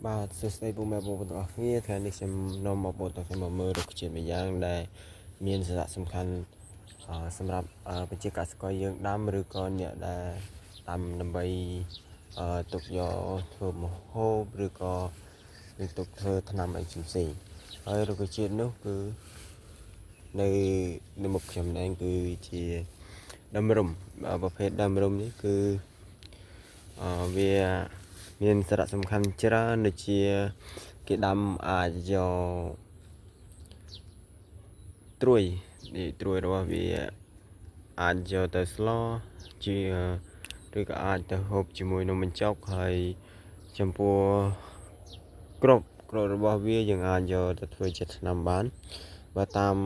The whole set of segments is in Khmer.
បាទសួស្តីពុកម៉ែបងប្អូនទាំងអស់គ្នាថ្ងៃនេះខ្ញុំនាំមកបងប្អូនទាំងគ្នាមកមើលរុក្ខជាតិមួយយ៉ាងដែលមានសារៈសំខាន់សម្រាប់ប្រជាកសិករយើងដាំឬក៏អ្នកដែលដាំដើម្បីទុកយកធ្វើម្ហូបឬក៏ទុកធ្វើថ្នាំអីផ្សេងៗហើយរុក្ខជាតិនោះគឺនៅមុខខ្ញុំនេះគឺជាដើមរុំប្រភេទដើមរុំនេះគឺវាមានសារៈសំខាន់ច្រើនដូចជាគេដាំអាចយកត្រួយរបស់វាអាចយកទៅស្លជាឬក៏អាចទៅហូបជាមួយនំបញ្ចុកហើយចំពោះគ្រាប់របស់វាយើងអាចយកទៅធ្វើជាថ្នាំបានបើតាម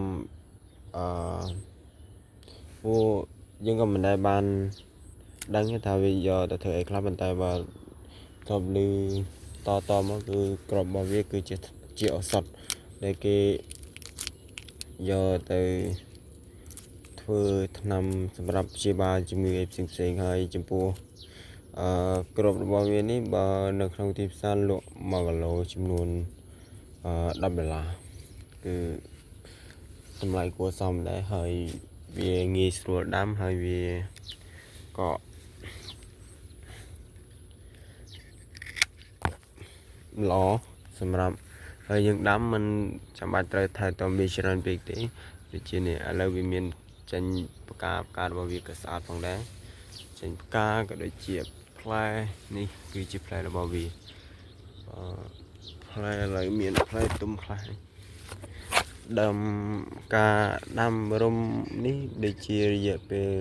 ពួកយើងក៏មិនដែលបានដឹងថាវាយកទៅធ្វើអីខ្លះប៉ុន្តែបើធ្លាប់ឮតមកគឺគ្រាប់របស់វាគឺជាឱសថដែលគេយកទៅធ្វើថ្នាំសម្រាប់ព្យាបាលជំងឺផ្សេងៗហើយចំពោះគ្រាប់របស់វានេះបើនៅក្នុងទីផ្សារលក់1គីឡូចំនួន$10គឺតម្លៃគួរសមដែរហើយវាងាយស្រួលដាំហើយវាក៏ល្អសម្រាប់ហើយយើងដាំមិនចាំបាច់ត្រូវថែទាំវាច្រើនពេកទេដូចជានេះឥឡូវវាមានចេញផ្ការបស់វាក៏ស្អាតផងដែរចេញផ្កាក៏ដូចជាផ្លែនេះគឺជាផ្លែរបស់វាផ្លែឥឡូវមានផ្លែទុំខ្លះដើមការដាំរុំនេះដូចជារយៈពេល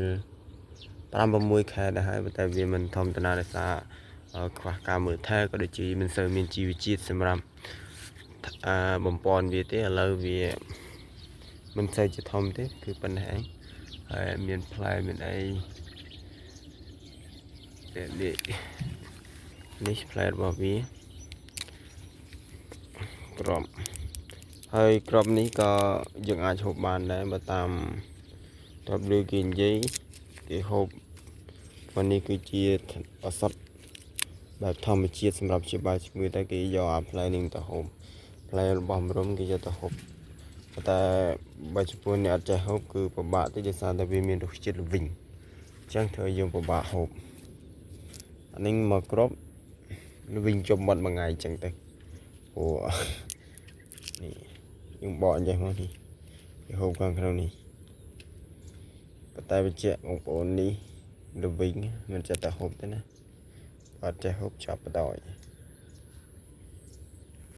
5-6 ខែដែរហើយតែវាមិនធម្មតាដោយសារខ្វះការមើលថែក៏ដូចជាមិនសូវមានជីវជាតិសម្រាប់បំពន់វាទេឥឡូវវាមិនសូវជាធំទេគឺប៉ុណ្ណេះឯងហើយមានផ្លែមានអីនេះផ្លែរបស់វាក្របហើយក្របនេះក៏យើងអាចហូបបានដែរបើតាមតបលើគេនិយាយគេហូបព្រោះនេះគឺជាឱសថបែបធម្មជាតិសម្រាប់ព្យាបាលជំងឺតែគេយកអាផ្លែនេះទៅហូបផ្លែរបស់ម្រុំគេយកទៅហូបតែបើចំពោះអ្នកអត់ចេះហូបគឺពិបាកតិចដោយសារតែវាមានរសជាតិល្វីងអញ្ចឹងធ្វើឲ្យយើងពិបាកហូបអានេះមកគ្របល្វីងជុំមាត់មួយថ្ងៃអញ្ចឹងទៅអូនេះយើងបកអញ្ចឹងមកនេះគេហូបខាងក្នុងនេះតែបញ្ជាក់បងប្អូននេះល្វីងមិនចេះតែហូបទេណាអត់ចេះហូបចាប់បដ ாய்